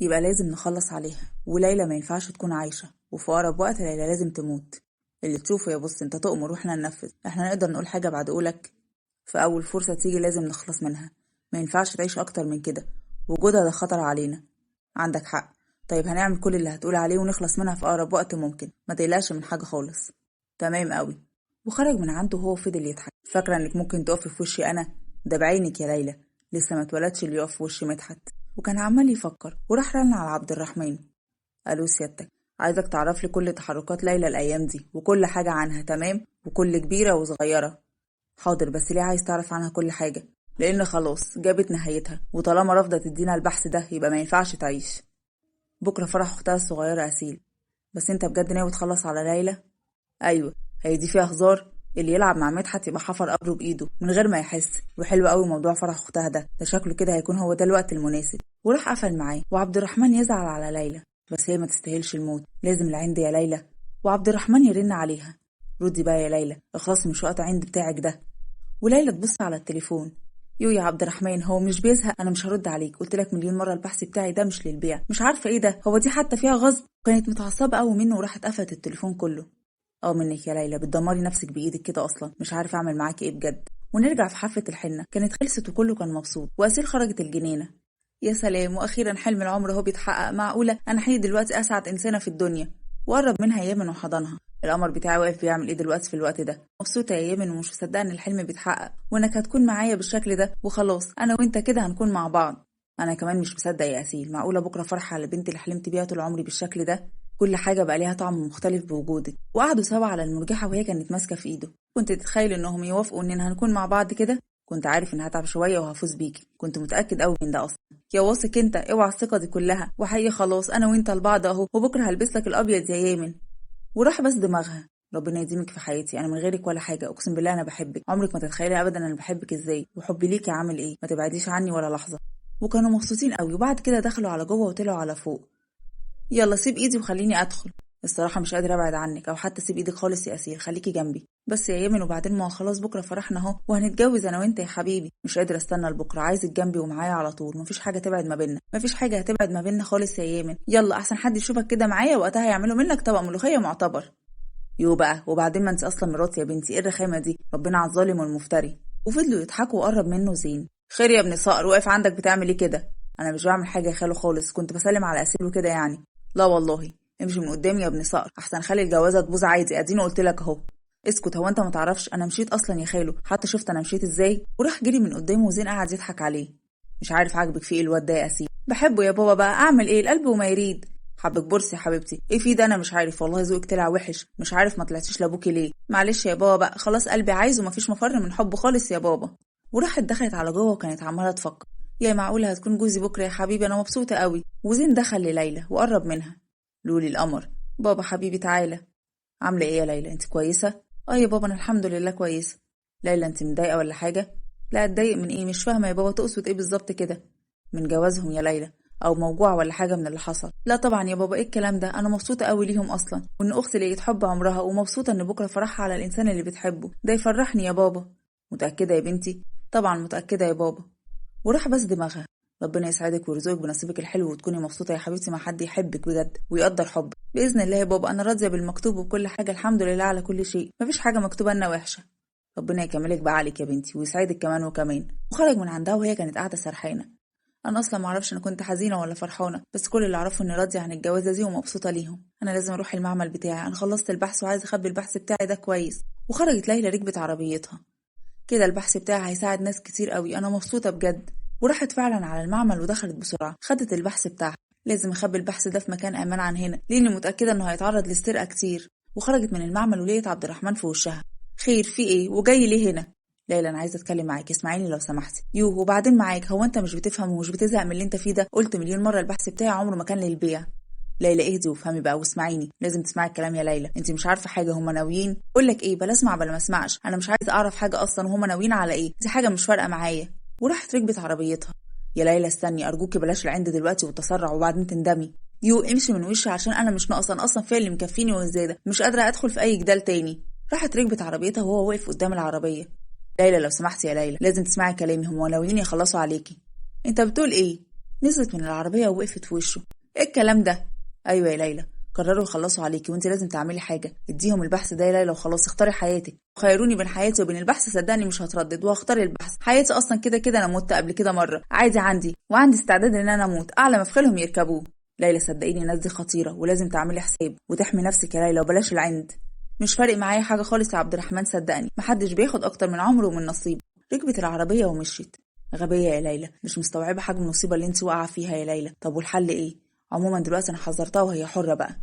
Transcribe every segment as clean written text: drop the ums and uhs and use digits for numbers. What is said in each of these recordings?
يبقى لازم نخلص عليها، وليلى ما ينفعش تكون عايشة، وفي أقرب وقت ليلى لازم تموت. اللي تشوفه يا بص انت تؤمر واحنا ننفذ، احنا نقدر نقول حاجة بعد قولك؟ في أول فرصة تيجي لازم نخلص منها، ما ينفعش تعيش أكتر من كده، وجودها ده خطر علينا. عندك حق. طيب هنعمل كل اللي هتقول عليه ونخلص منها في أقرب وقت ممكن، ما تقلقش من حاجة خالص. تمام قوي. وخرج من عنده وهو فضل يضحك. فاكرة انك ممكن تقفي في وشي أنا؟ ده بعينك يا ليلى، لسه ما اتولدش اللي يقف في وش مدحت. وكان عمال يفكر وراح رن على عبد الرحمن. ألو سيادتك، عايزك تعرف لي كل تحركات ليلى الأيام دي وكل حاجة عنها، تمام؟ وكل كبيرة وصغيرة. حاضر، بس ليه عايز تعرف عنها كل حاجة؟ لأن خلاص جابت نهايتها، وطالما رافضة تدينا البحث ده يبقى ما ينفعش تعيش. بكرة فرح أختها الصغيرة أسيل. بس انت بجد ناوي تخلص على ليلى؟ أيوة. هي دي فيها هزار؟ اللي يلعب مع مدحت يبقى حفر قبره بإيده من غير ما يحس. وحلو قوي موضوع فرح أختها ده شكله كده هيكون هو ده الوقت المناسب. وراح قفل معاه. وعبد الرحمن يزعل على ليلى، بس هي ما تستاهلش الموت، لازم العند يا ليلى. وعبد الرحمن يرن عليها. ردي بقى يا ليلى، اخلصي من شقة عند بتاعك ده. وليلى تبص على التليفون. يا عبد الرحمن، هو مش بيزهق؟ انا مش هرد عليك، قلت لك مليون مره البحث بتاعي ده مش للبيع. مش عارفه ايه ده، هو دي حتى فيها غصب؟ كانت متعصبه قوي منه وراحت قفلت التليفون كله. منك يا ليلى، بتدمري نفسك بايدك كده، اصلا مش عارفه اعمل معاكي ايه بجد. ونرجع في حفله الحنه، كانت خلصت وكله كان مبسوط، واسيل خرجت الجنينه. يا سلام، واخيرا حلم العمر هو بيتحقق. معقوله انا حي دلوقتي اسعد انسانه في الدنيا. وقرب منها يامن وحضنها. القمر بتاعي واقف بيعمل ايه دلوقتي في الوقت ده؟ مبسوطه يا يامن ومش مصدقه ان الحلم بيتحقق، وانك هتكون معايا بالشكل ده، وخلاص انا وانت كده هنكون مع بعض. انا كمان مش مصدق يا اسيل، معقوله بكره فرحه على البنت اللي حلمت بيها طول عمري بالشكل ده؟ كل حاجه بقى ليها طعم مختلف بوجودك. وقعدوا سوا على المرجحه وهي كانت ماسكه في ايده. كنت تتخيل انهم يوافقوا اننا هنكون مع بعض كده؟ كنت عارف ان هتعب شويه وهفوز بيكي، كنت متاكد قوي من ده اصلا. يا واثق انت، اوعى الثقه دي كلها. وحقيقي خلاص انا وانت لبعض اهو، وبكره هلبس لك الابيض يا يامن. وراح بس دماغها. ربنا يديمك في حياتي، انا من غيرك ولا حاجه، اقسم بالله انا بحبك، عمرك ما تتخيلي ابدا انا بحبك ازاي، وحبي ليكي عامل ايه، ما تبعديش عني ولا لحظه. وكانوا مبسوطين قوي. وبعد كده دخلوا على جوه وطلعوا على فوق. يلا سيب ايدي وخليني ادخل. الصراحه مش قادره ابعد عنك، او حتى سيب ايدك خالص يا اسيل، خليكي جنبي بس يا يمن. وبعدين ما خلاص بكره فرحنا اهو، وهنتجوز انا وانت يا حبيبي. مش قادره استنى لبكره، عايزك جنبي ومعايا على طول، مفيش حاجه تبعد ما بيننا، مفيش حاجه هتبعد ما بيننا خالص يا يمن. يلا احسن حد يشوفك كده معايا، وقتها يعملوا منك طبق ملوخيه معتبر. يو بقى، وبعدين ما انت اصلا مراتي يا بنتي، ايه الرخامه دي؟ ربنا على الظالم والمفتري. وفضلوا يضحكوا. وقرب منه زين. خير يا ابن صقر، واقف عندك بتعمل ايه كده؟ انا مش بعمل حاجه يا خالو خالص، كنت بسلم على اسيل وكده يعني. لا والله. امشي من قدامي يا ابن صقر، احسن خلي الجوازه تبوظ عادي، اديني قلت لك اهو. اسكت، هو انت ما تعرفش انا مشيت اصلا يا خالو؟ حتى شفت انا مشيت ازاي؟ وراح جري من قدامه. وزين قاعد يضحك عليه. مش عارف عاجبك في ايه الواد ده يا اسيل؟ بحبه يا بابا، بقى اعمل ايه؟ القلب وما يريد. حبك بورس يا حبيبتي، ايه في ده؟ انا مش عارف والله، ذوقك طلع وحش، مش عارف ما طلعتيش لابوكي ليه. معلش يا بابا بقى، خلاص قلبي عايزه، مفيش مفر من حبه خالص يا بابا. وراحت دخلت على جوه وكانت عماله تفكر. يا معقوله هتكون جوزي بكره يا حبيبي؟ انا مبسوطه قوي. وزين دخل لليلى وقرب منها. لولي القمر، بابا حبيبي تعالى. عامله ايه يا ليلى، انت كويسه؟ يا بابا انا الحمد لله كويسه. ليلى انت متضايقه ولا حاجه؟ لا اتضايق من ايه؟ مش فاهمه يا بابا، تقصد ايه بالظبط كده؟ من جوازهم يا ليلى، او موجوع ولا حاجه من اللي حصل؟ لا طبعا يا بابا، ايه الكلام ده؟ انا مبسوطه قوي ليهم اصلا، وان اختي لقيت حب عمرها، ومبسوطه ان بكره فرحها على الانسان اللي بتحبه، ده يفرحني يا بابا. متاكده يا بنتي؟ طبعا متاكده يا بابا. وراح بس دماغها. ربنا يسعدك ويرزقك بنصيبك الحلو، وتكوني مبسوطه يا حبيبتي مع حد يحبك بجد ويقدر حبك باذن الله يا بابا. انا راضيه بالمكتوب وكل حاجه، الحمد لله على كل شيء، مفيش حاجه مكتوبه لنا وحشه. ربنا يكملك بعقلك يا بنتي ويسعدك كمان وكمان. وخرج من عندها وهي كانت قاعده سرحانه. انا اصلا ما اعرفش انا كنت حزينه ولا فرحانه، بس كل اللي اعرفه اني راضيه عن الجوازه دي ومبسوطه ليهم. انا لازم اروح المعمل بتاعي، انا خلصت البحث وعايزه اخبي البحث بتاعي ده كويس. وخرجت ليلى ركبت عربيتها. كده البحث بتاعي هيساعد ناس كتير قوي، انا مبسوطه بجد. وراحت فعلا على المعمل ودخلت بسرعه، خدت البحث بتاعها. لازم اخبي البحث ده في مكان امان عن هنا، لاني متاكده انه هيتعرض للسرقه كتير. وخرجت من المعمل ولقيت عبد الرحمن في وشها. خير، في ايه وجاي ليه هنا؟ ليلى انا عايزه اتكلم معاك، اسمعيني لو سمحتي. وبعدين معاك، هو انت مش بتفهم ومش بتزهق من اللي انت فيه ده؟ قلت مليون مره البحث بتاعي عمره ما كان للبيع. ليلى اهدي وافهمي بقى واسمعيني، لازم تسمعي الكلام يا ليلى، انت مش عارفه حاجه، هما ناويين. اقول لك ايه، بلا اسمع بلا ما اسمعش، انا مش عايزه اعرف حاجه اصلا، وهما ناويين على ايه؟ دي حاجه مش فارقه معايا. وراحت ركبت عربيتها. يا ليلى استني ارجوكي، بلاش العند دلوقتي والتسرع وبعدين تندمي. امشي من وشي عشان انا مش ناقصه، انا اصلا فيا اللي مكفيني والزياده، مش قادره ادخل في اي جدال تاني. راحت ركبت عربيتها وهو واقف قدام العربيه. ليلى لو سمحتي يا ليلى، لازم تسمعي كلامي، هم ناويين يخلصوا عليكي. انت بتقول ايه؟ نزلت من العربية ووقفت في وشه. ايه الكلام ده؟ ايوه يا ليلى، قرروا يخلصوا عليكي وانت لازم تعملي حاجة. اديهم البحث ده يا ليلى وخلاص، اختاري حياتك. خيروني بين حياتي وبين البحث صدقني مش هتردد وهختار البحث. حياتي اصلا كده كده انا مت قبل كده مرة، عادي عندي وعندي استعداد ان انا اموت اعلى ما في خيلهم يركبوه. ليلى صدقيني الناس دي خطيرة ولازم تعملي حساب وتحمي نفسك يا ليلى وبلاش العند. مش فارق معايا حاجة خالص يا عبد الرحمن، صدقني محدش بياخد اكتر من عمره ومن نصيبه. ركبت العربية ومشيت. غبية يا ليلى، مش مستوعبة حجم المصيبة اللي انت واقعة فيها يا ليلى. طب والحل ايه؟ عموما دلوقتي انا حذرتها وهي حرة بقى.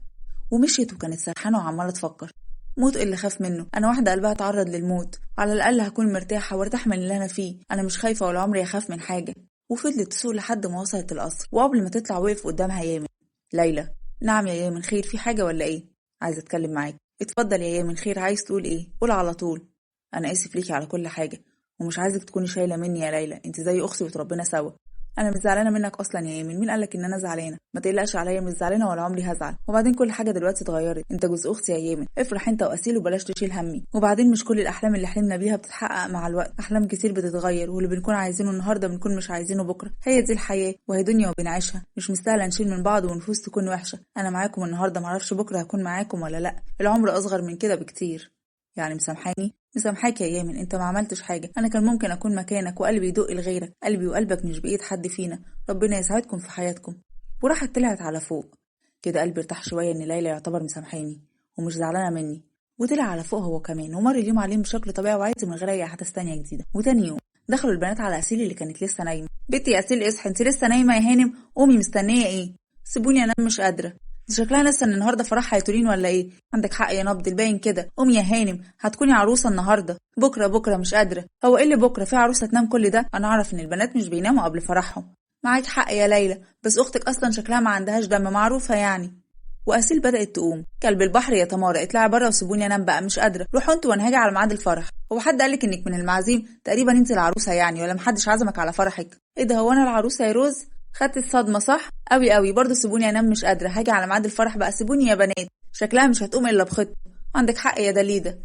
ومشيت وكانت سرحانة وعمالة تفكر. موت اللي خاف منه؟ انا واحدة قلبها اتعرض للموت، على الاقل هكون مرتاحة وارتاح من اللي انا فيه. انا مش خايفة ولا عمري اخاف من حاجة. وفضلت تسوق لحد ما وصلت القصر، وقبل ما تطلع وقف قدامها يامن. ليلى: نعم يا يامن، خير في حاجة ولا ايه؟ عايزة اتكلم معاك. اتفضل يا يامن، خير عايز تقول ايه؟ قول على طول. انا اسف ليكي على كل حاجة ومش عايزك تكوني شايلة مني يا ليلى، انت زي اختي وتربينا سوا. انا مش زعلانه منك اصلا يا يامن، مين قالك ان انا زعلانه؟ ما تقلقش عليا، مش زعلانه ولا عمري هزعل. وبعدين كل حاجه دلوقتي اتغيرت، انت جزء اختي يا يامن، افرح انت واصيل وبلاش تشيل همي. وبعدين مش كل الاحلام اللي حلمنا بيها بتتحقق مع الوقت، احلام كتير بتتغير، واللي بنكون عايزينه النهارده بنكون مش عايزينه بكره. هي دي الحياه وهي دنيا وبنعيشها، مش مستاهله نشيل من بعض ونفوس تكون وحشه. انا معاكم النهارده، معرفش بكره هكون معاكم ولا لا. العمر اصغر من كده بكتير. يعني مسامحاني؟ مسامحاك يا يامن، انت ما عملتش حاجه. انا كان ممكن اكون مكانك وقلبي يدق لغيرك. قلبي وقلبك مش بايد حد فينا. ربنا يسعدكم في حياتكم. وراحت طلعت على فوق. كده قلبي ارتاح شويه ان ليلى يعتبر مسامحاني ومش زعلانه مني. وطلع على فوق هو كمان، ومر اليوم عليهم بشكل طبيعي وعادي من غير اي احداث تانية جديده. وتاني يوم دخلوا البنات على اسيل اللي كانت لسه نايمه. بنتي يا اسيل اصحي، انت لسه نايمه يا هانم؟ قومي، مستنيه ايه؟ سيبوني انام، مش قادره. دي شكلها لسه ان النهارده فرحها يا تورين ولا ايه؟ عندك حق يا نبض، الباين كده. قومي يا هانم، هتكوني عروسه النهارده. بكره مش قادره. هو ايه اللي بكره؟ في عروسه تنام كل ده؟ انا اعرف ان البنات مش بيناموا قبل فرحهم. معاك حق يا ليلى، بس اختك اصلا شكلها ما عندهاش دم، معروفه يعني. واسيل بدات تقوم. كلب البحر يا تمارا، اطلعي بره وسيبوني انام بقى، مش قادره. روحوا انتوا وانا هاجي على ميعاد الفرح. هو حد قالك انك من المعازيم؟ تقريبا انت العروسه يعني، ولا محدش عزمك على فرحك؟ ايه ده، هو انا العروسه يا روز؟ خدت الصدمه صح قوي قوي. برضه سيبوني انام، مش قادره. هاجي على ميعاد الفرح بقى، سيبوني يا بنات. شكلها مش هتقوم الا بخط. عندك حق يا دليده.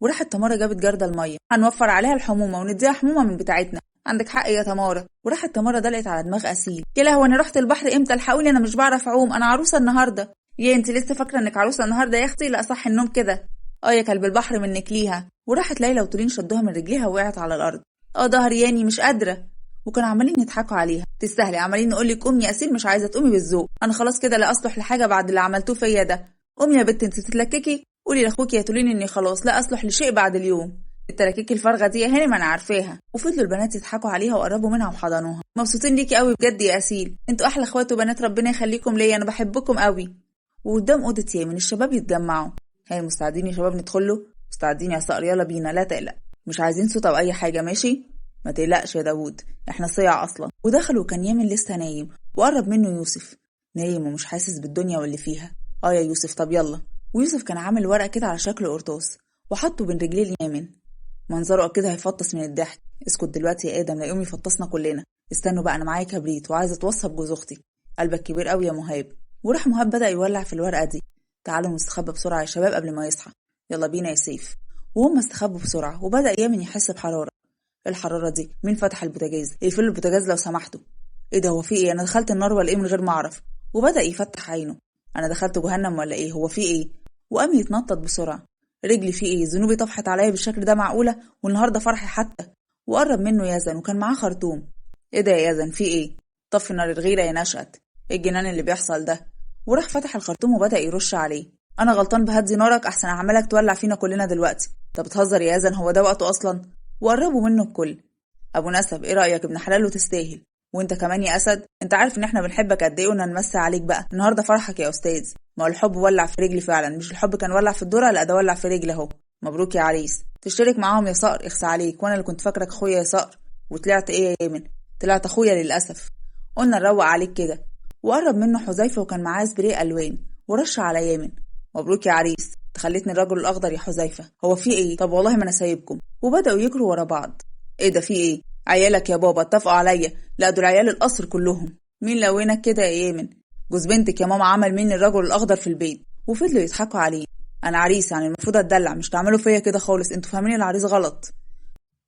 وراحت تمارا جابت جردة الميه، هنوفر عليها الحمومه ونديها حمومه من بتاعتنا. عندك حق يا تمارا. وراحت تمارا دلقت على دماغ اسيل. يا لهوي، انا رحت البحر امتى؟ الحقوني، انا مش بعرف اعوم، انا عروسه النهارده. يا انت لسه فاكره انك عروسه النهارده يا اختي؟ لا صح النوم كده. يا كلب البحر منك ليها. وراحت ليلى وتورين شدوها من رجليها ووقعت على الارض. ظهري ياني، مش قادره. وكانوا عمالين يضحكوا عليها. تستاهلي، عمالين نقول لك قومي يا اسيل، مش عايزه تقومي بالذوق. انا خلاص كده لا اصلح لحاجه بعد اللي عملتوه فيا ده. قومي يا بنت، انت تتلككي. قولي لاخوكي يا تورين اني خلاص لا اصلح لشيء بعد اليوم. التلاكيك الفارغه دي يا هانم انا عارفاها. وفضلوا البنات يضحكوا عليها وقربوا منها وحضنوها. مبسوطين ليكي قوي بجد يا اسيل، انتوا احلى اخوات وبنات، ربنا يخليكم ليا، انا بحبكم قوي. وقدام اوضه يامن الشباب يتجمعوا. هاي مستعدين يا شباب ندخله؟ مستعدين يا صقر، يلا بينا، لا تقلق. مش عايزين صوت او اي حاجه، ماشي؟ ما تقلقش يا داوود، احنا صيع اصلا. ودخلوا كان يامن لسه نايم، وقرب منه يوسف. نايم ومش حاسس بالدنيا واللي فيها. يا يوسف، طب يلا. ويوسف كان عامل ورق كده على شكل قرطاس وحطه بين رجليه اليامن. منظره كده هيفطس من الضحك. اسكت دلوقتي يا ادم، لا يقوم يفطسنا كلنا. استنوا بقى، انا معايا كبريت وعايزه اتوصى بجوز اختي. قلبك كبير قوي يا مهاب. وراح مهاب بدأ يولع في الورقه دي. تعالوا نستخبى بسرعه يا شباب قبل ما يصحى. يلا بينا يا سيف. وهم استخبوا بسرعه، وبدأ يامن يحس بحراره. الحراره دي؟ مين فتح البوتاجاز؟ اقفلوا البوتاجاز لو سمحتوا. ايه ده، هو في ايه؟ انا دخلت النار ولا ايه من غير ما اعرف؟ وبدأ يفتح عينه. انا دخلت جهنم ولا ايه؟ هو في ايه؟ وقام يتنطط بسرعه. رجلي في ايه؟ ذنوبي طفحت عليا بالشكل ده، معقوله؟ والنهارده فرحي حتى. وقرب منه يزن وكان معاه خرطوم. ايه ده يا يزن، في ايه؟ طفي نار الغيره يا نشأت. ايه الجنان اللي بيحصل ده؟ وراح فتح الخرطوم وبدأ يرش عليه. انا غلطان بهدي نارك، احسن اعملك تولع فينا كلنا دلوقتي. طب بتهزر يا يزن، هو ده وقته اصلا؟ وقربوا منه الكل. ابو نسب، ايه رايك؟ ابن حلال وتستاهل. وانت كمان يا اسد، انت عارف ان احنا بنحبك قد ايه ونمسي عليك بقى. النهارده فرحك يا استاذ. ما هو الحب ولع في رجلي فعلا، مش الحب كان ولع في الذره، لا ده ولع في رجلي اهو. مبروك يا عريس، تشترك معاهم يا صقر. اخس عليك، وانا اللي كنت فاكرك اخويا يا صقر. وطلعت ايه يا يامن؟ طلعت اخويا للاسف. قلنا نروق عليك كده. وقرب منه حذيفه وكان معاه سبراي الوان ورش على يامن. مبروك يا عريس، تخليتني الرجل الاخضر يا حذيفه. هو في ايه؟ طب والله ما انا سايبكم. وبداوا يجروا ورا بعض. ايه ده، في ايه؟ عيالك يا بابا اتفقوا عليا. لا دول عيال القصر كلهم. مين لوينك كده يا يامن؟ جوز بنتك يا ماما عمل مني الرجل الاخضر في البيت. وفضلوا يضحكوا عليه. انا عريس يعني المفروض اتدلع، مش تعملوا فيا كده خالص، انتوا فاهمين العريس غلط.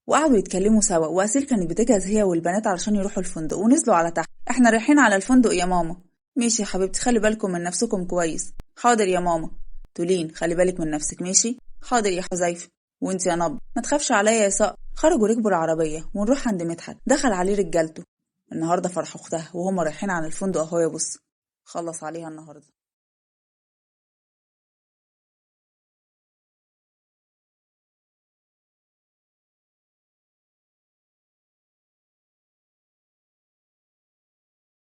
وقعدوا يتكلموا سوا. واسيل كانت بتجهز هي والبنات علشان يروحوا الفندق، ونزلوا على تحت. احنا رايحين على الفندق يا ماما. ماشي يا حبيبتي، خلي بالكم من نفسكم كويس. حاضر يا ماما. تولين خلي بالك من نفسك ماشي. حاضر يا حذيفة. وانت يا نبض ما تخافش عليا يا صقر. خرجوا ركبوا العربية ونروح عند مدحت، دخل عليه رجالته. النهارده فرح اختها وهما رايحين على الفندق اهو يا بص. خلص عليها النهارده.